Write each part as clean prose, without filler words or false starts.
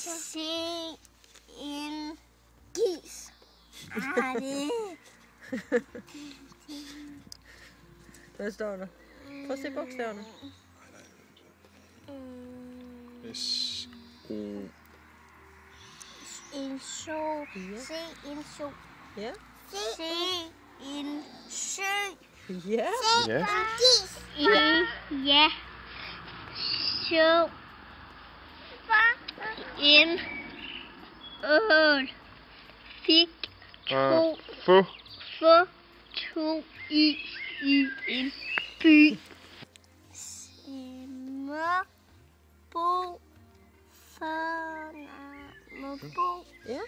Se en gis. Hvad står der? Prøv at se bogstaverne. S-O. En so. Se en so. Ja. Se en sø. Ja. Se Ja. en gis. Ja. Så. En øl. Fik to. Få. Få to is i en by. Simmer. Bo. Må bo. Ja.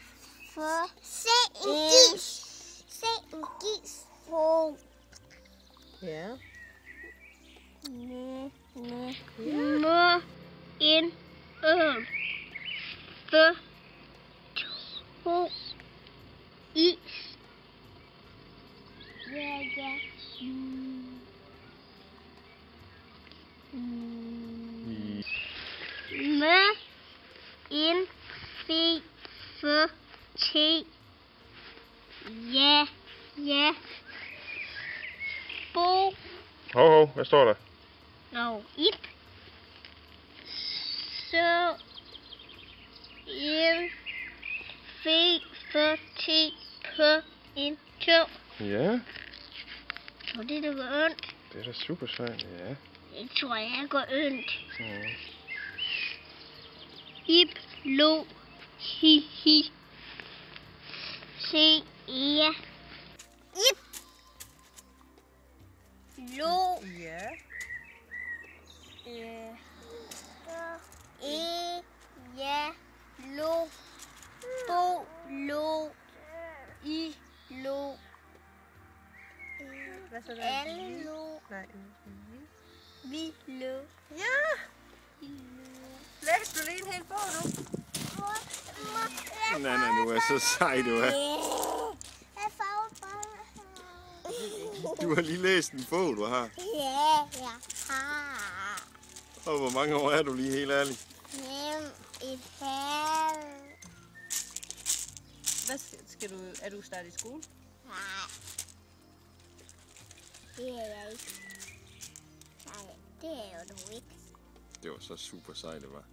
For. Se en gis. Se en gis. Få. Ja. Må en øl. For to is. Ja, ja. Med en fi for te. Ja, ja. Bo. Hov, hvad står der? No, ip. Så en fi for te på en tog. Ja, Tror det går ondt? det er da super sejt, ja. Det tror jeg går ondt. Mm. Ip, lo, hi, hi. Se, ja. Ip. Lo, Ja. ja. Lo, bo, lo, i, lo. Hvad så der? Alle lo, Nej. vi lo. Ja. Læste du lige en hel bog nu? Nana, du er så sej, du er. Du har lige læst en bog, du har. Ja, jeg har. Og hvor mange år er du lige, helt ærlig? Et halvt. Hvad skal du? Er du startet i skole? Nej. Det er jeg ikke. Nej, det er jeg jo nu ikke. Det var så super sejt, det var.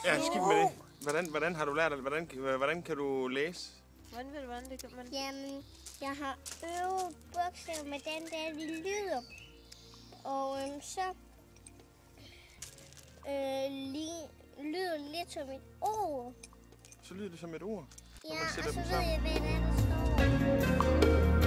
Ja, skidt med det. Hvordan har du lært det? Hvordan kan du læse? Hvordan det kan man? Jamen, jeg har øvet bogstaver med den der, de lyder. Og så lyder lidt som et ord. Så lyder det som et ord. Ja, man sætter og så dem ved sammen. jeg, hvad der står.